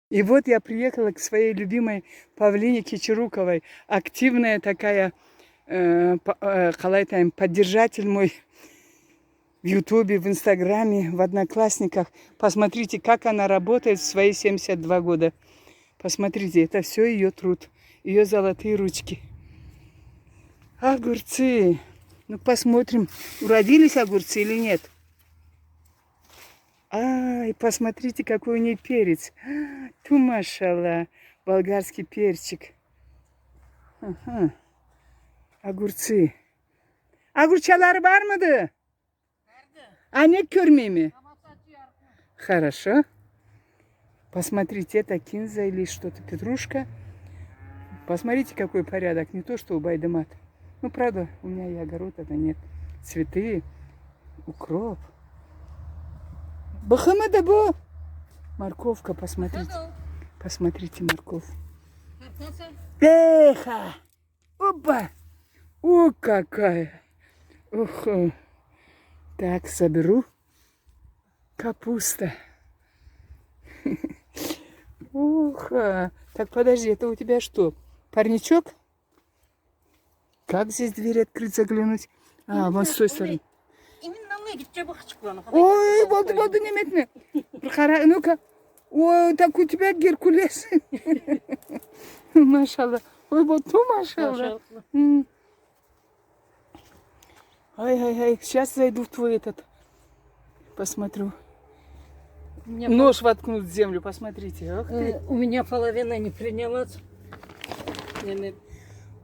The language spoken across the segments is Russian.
И вот я приехала к своей любимой Павлине Кичеруковой. Активная такая, поддержатель мой в Ютубе, в Инстаграме, в Одноклассниках. Посмотрите, как она работает в свои 72 года. Посмотрите, это все ее труд, ее золотые ручки. Огурцы. Ну, посмотрим, уродились огурцы или нет. Ай, посмотрите, какой у нее перец. Ту машалла, болгарский перчик. Ага. Огурцы. Огурчалар бар мыды? А не көрмейми? Хорошо. Посмотрите, это кинза или что-то, петрушка. Посмотрите, какой порядок. Не то, что у Байдемат. Ну, правда, у меня и огород это нет. Цветы, укроп. Бахамадабо. Морковка, посмотрите. Посмотрите, морковь. Эха! Опа! О, какая! Ох! Так, соберу. Капуста. Ух! Так, подожди, это у тебя что? Парничок? Как здесь дверь открыть, заглянуть? А, вот с той стороны. Ой, вот неметно. Ну-ка. Ой, так у тебя Геркулес. Машалла. Ой, вот ну, машалла. Ай-ай-ай, сейчас зайду в твой этот. Посмотрю. Нож воткнут в землю, посмотрите. Ох ты. У меня половина не принялась.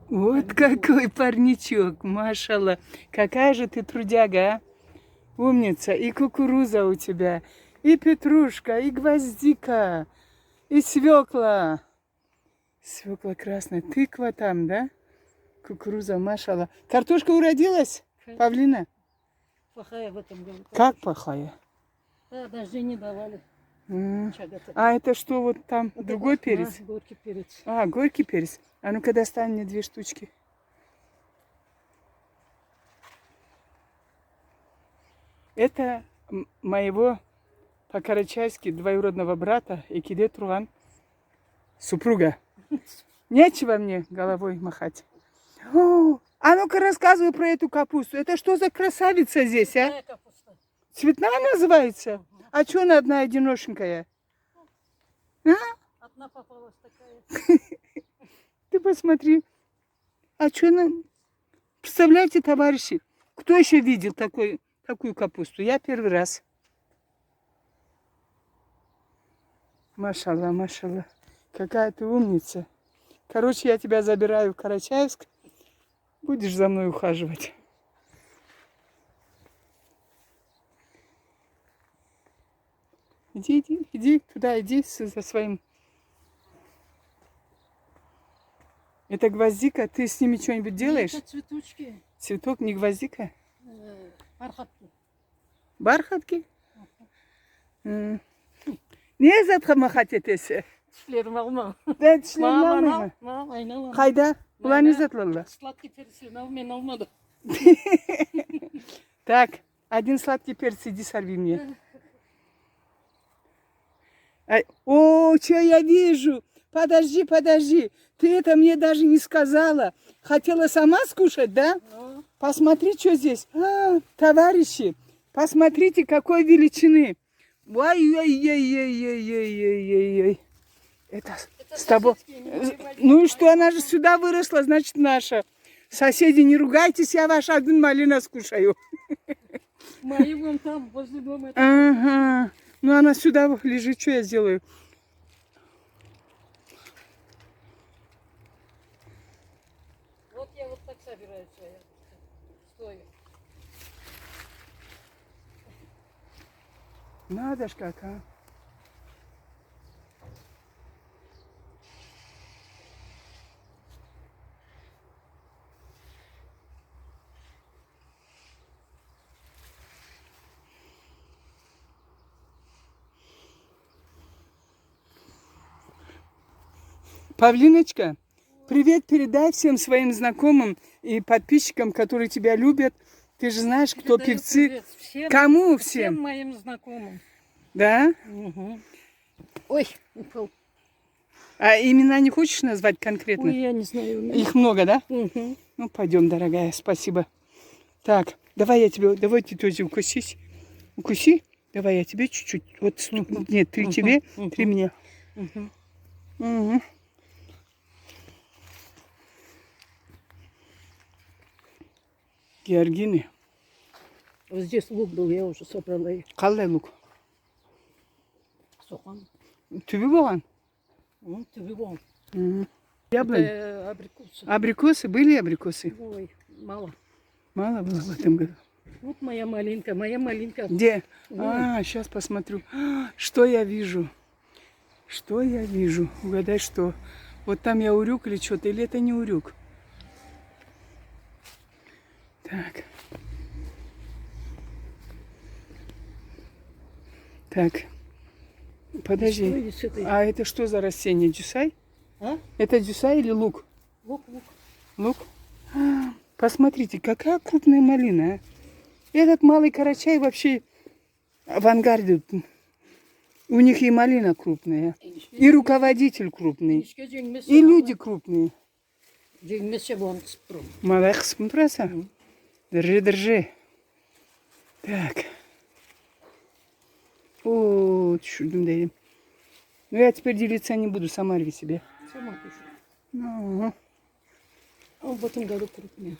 Вот какой парничок, машалла. Какая же ты трудяга, а? Умница. И кукуруза у тебя, и петрушка, и гвоздика, и свекла. Свекла красная. Тыква там, да? Кукуруза, машалла. Картошка уродилась, Павлина? Плохая в этом году. Как плохая? Да, дожди не давали. А это что вот там? Это другой перец? Горький перец. А, горький перец. А ну-ка достань мне 2 штучки. Это моего по-карачайски двоюродного брата Экиде Турган, супруга. Нечего мне головой махать. О, а ну-ка рассказывай про эту капусту. Это что за красавица здесь, а? Цветная называется? А что она одна одиношенькая? А? Одна попалась такая. Ты посмотри. А что она... Представляете, товарищи, кто еще видел такую капусту? Я первый раз. Машалла, машалла. Какая ты умница. Короче, я тебя забираю в Карачаевск. Будешь за мной ухаживать. Иди туда, иди за своим. Это гвоздика? Ты с ними что-нибудь делаешь? Это цветочки. Цветок, не гвоздика? Бархатки. Бархатки? Не затхамахать этесе. Тишlerim alma. Да, тишlerim alma. Хайда? Ulan не затлалла. Сладкий перец men almadı. Так, один сладкий перец, иди сорви мне. О, что я вижу? Подожди. Ты это мне даже не сказала. Хотела сама скушать, да? Посмотри, что здесь. Товарищи, посмотрите, какой величины. Ой-ой-ой-ой-ой-ой-ой-ой. Это с тобой. Ну и что, она же сюда выросла, значит, наша. Соседи, не ругайтесь, я ваш один малина скушаю. Мои вон там, возле дома. Ага. Ну она сюда лежит, что я сделаю? Вот я вот так собираю свои. Стою. Надо ж как, а. Павлиночка, привет передай всем своим знакомым и подписчикам, которые тебя любят. Ты же знаешь, кто певцы. Всем, Кому всем всем? моим знакомым. Да? Угу. Ой, упал. А имена не хочешь назвать конкретно? Ой, я не знаю. Их много, да? Угу. Ну, пойдем, дорогая, спасибо. Так, давай ты тоже укусись. Укуси. Давай я тебе чуть-чуть. Вот, нет, 3 тебе, 3 мне. Угу. Георгины. Вот здесь лук был, я уже собрала их. Қалай лук? Сохан. Түбі болған? Түбі бол. Яблонь. Это абрикосы. Абрикосы? Были абрикосы? Ой, мало. Мало было в этом году. Вот моя малинка, моя малинка. Где? А, сейчас посмотрю. Что я вижу? Что я вижу? Угадай, что? Вот там я урюк или что-то, или это не урюк? Так. Так. Подожди. Что есть это? А это что за растение? Дюсай? А? Это дюсай или лук? Лук, лук. Лук? Посмотрите, какая крупная малина. А? Этот малый карачай вообще авангарде. У них и малина крупная, и руководитель крупный, и люди крупные. Малая кысым тұраса? Держи. Так. О, düşürdüm dedim. Ну, я теперь делиться не буду, сама рви себе. Сама пишу. Ну. А в этом году крупнее.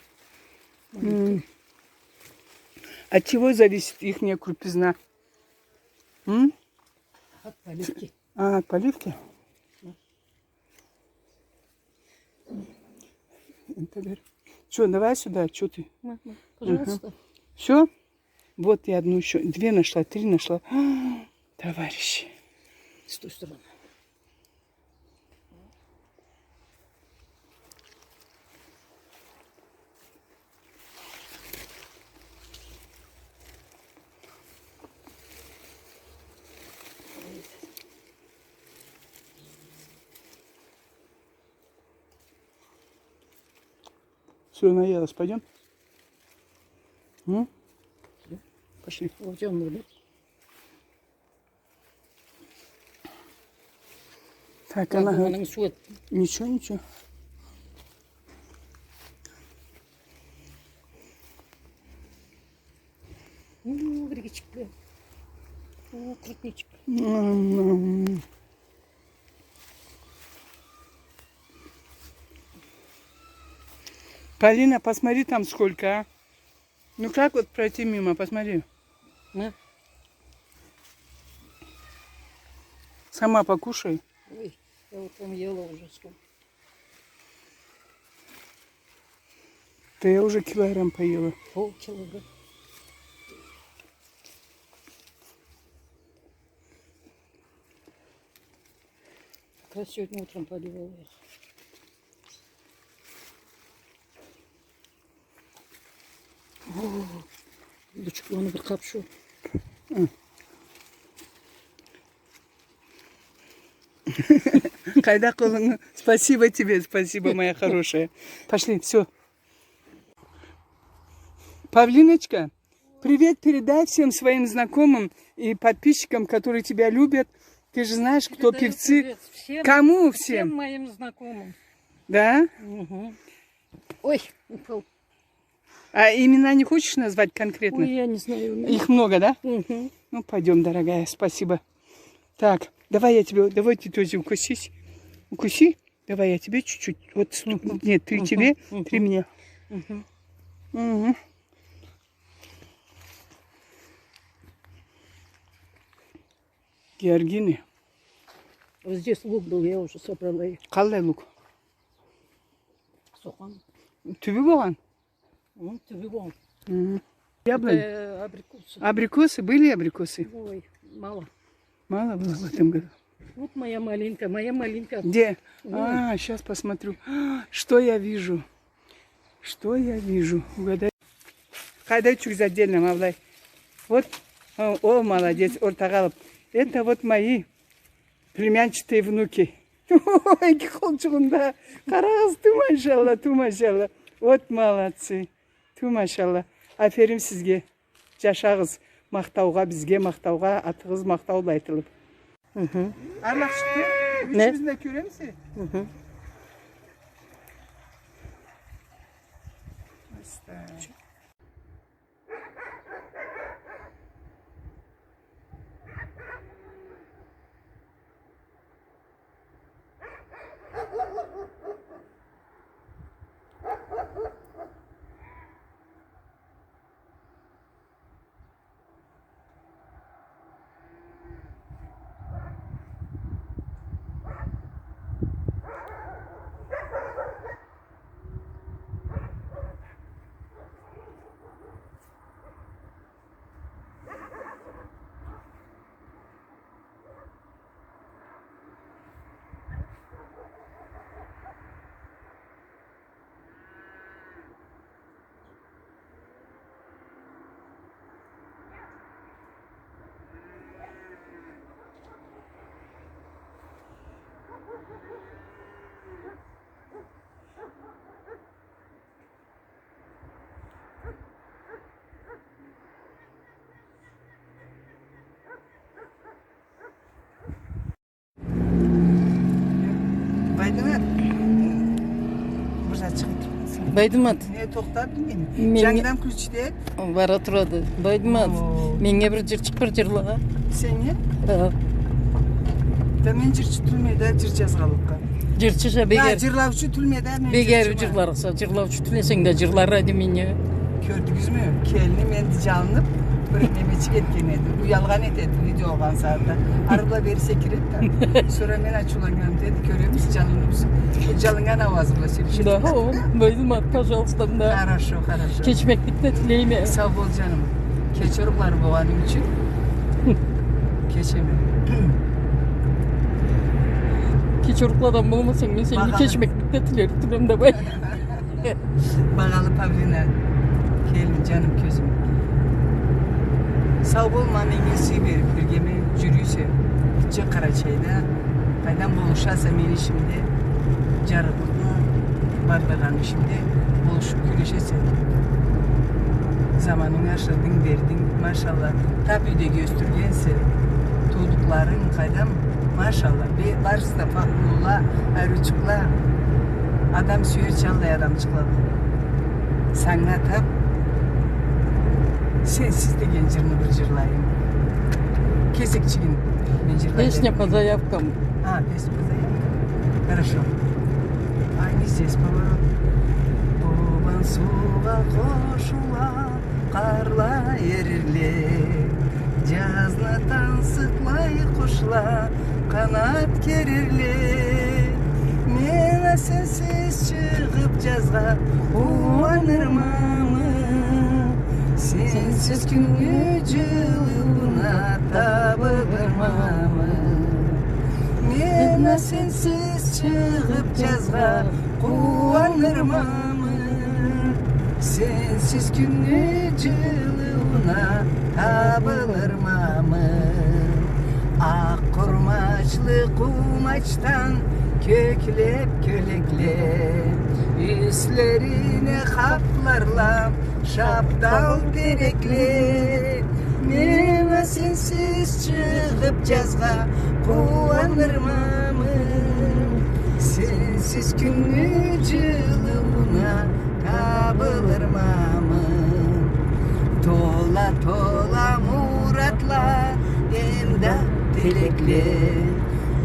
От чего зависит их крупизна? От поливки. А, от поливки? Что, давай сюда, что ты? Пожалуйста. Все? Вот я одну еще, 2 нашла, 3 нашла. Товарищи. С той стороны. Все, наелась, пойдем? Пошли. Пойдем, да? Так, она... Ничего. Ничего. Гречка. Крутничек. Полина, посмотри там сколько, а? Ну как вот пройти мимо, посмотри. На. Сама покушай. Ой, я вот там ела уже сколько. Да я уже килограмм поела. Полкилограмма. Как раз сегодня утром поливала их. Дочка, оны бір қапшу. Кайда қолыңы? Спасибо тебе, спасибо, моя хорошая. Пошли, все. Павлиночка, привет передай всем своим знакомым и подписчикам, которые тебя любят. Ты же знаешь, кто певцы. Всем, Кому всем всем? моим знакомым. Да? Угу. Ой, упал. А имена не хочешь назвать конкретно? Ой, я не знаю. Их много, да? Угу. Ну, пойдем, дорогая, спасибо. Так, давай ты тоже укусись. Укуси. Давай я тебе чуть-чуть. Вот, нет, 3 тебе, 3 мне. Угу. Георгины. Вот здесь лук был, я уже собрала их. Қалай лук? Сохан. Түбі болған? Түбі бол. Яблонь. Это абрикосы. Абрикосы? Были абрикосы? Ой, мало. Мало было в этом году. Вот моя малинка, моя малинка. Где? А, сейчас посмотрю. Что я вижу? Что я вижу? Угадай. Қайда чук отдельно, Мавлай. Вот, о, молодец, ортағалып. Это вот мои племянчатые внуки. Ой, қолчығында. Қарағыз, ту машалла. Вот молодцы. Ту машалла. Аферим сізге. Жашағыз мақтауға, бізге мақтауға, атығыз мақтаулы айтылып. Арлақ шықты. üçümüzün de köre misin? Hı hı. Baydılar. Buraya çıktı. Байдымат. Ne toktardın Men- beni? Candan külçüde Бара турады. Байдымат. Oo. Менге бир жырчык бир жырлага. seni. Da men jırçı tülmede jır жазгалыкка. Жырчыша Ya бегер. jırlavçı tülmede men Бегер jırçı var. жырларса, жырлаучу түлесең да жырлар ради мене. Gördünüz mü? Kelini mendi çalınıp bir nemeçik etken edi. Uyalgan etedi video olgan saatte. Arabla beri sekiret de. Sonra men açılangan dedi. Görüyor musun çalınıpsın? Bu çalıngan avazımla söylüyor. Да, Байдымат, пожалуйста, мына Хорошо, хорошо. кечмектикте тилейме. Sağ ol canım. Keçoruklar boğanım için. Keçemem. Keч урукладан болмосоң мен сени Бағалы. кечмектикте тилерим дебай. Bağalı Pavlina. Gelin canım gözüm. Sağ ol mamenge suyu verip birgeme jürüyse. Gitçe Karaçay'da. Kaydan buluşarsa beni şimdi. Jarıklıkla bardağın şimdi. Buluşup güleşesin. Zamanın aşırdın verdin maşallah. Tabii de göstergense. Tuğdukların kaydam maşallah. Bir barısı da Fahrulla, Ayrıçıkla. Adam süyer çaldı adam çıkladı. Sana tap. Sensiz de gencirni bir jırlayayım. Kesekçigin ben jırlayayım. Песня по заявкам. А, песню по заявкам. Хорошо. А не здесь поворот. Туған суға қошыла, қарла ерірле. Жазны таңсықлай құшла, қанат керерле. Мен сенсіз шығып жазға қуанырмамын. Sensiz күнге жылуына табылырмамын. Мен sensiz шығып жазға қуанырмамын. Sensiz күнге жылуына табылырмамын. Ақ құрмачлы қумачтан köklep köleklep üstlerine haplarla şaptal terekle Neme sensiz çıkıp cazga kuanırmamın Sensiz günlü cılımına kabılırmamın Tola tola muratla emda dilekle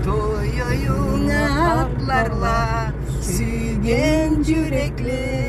Toyoyuna atlarla sügen yürekle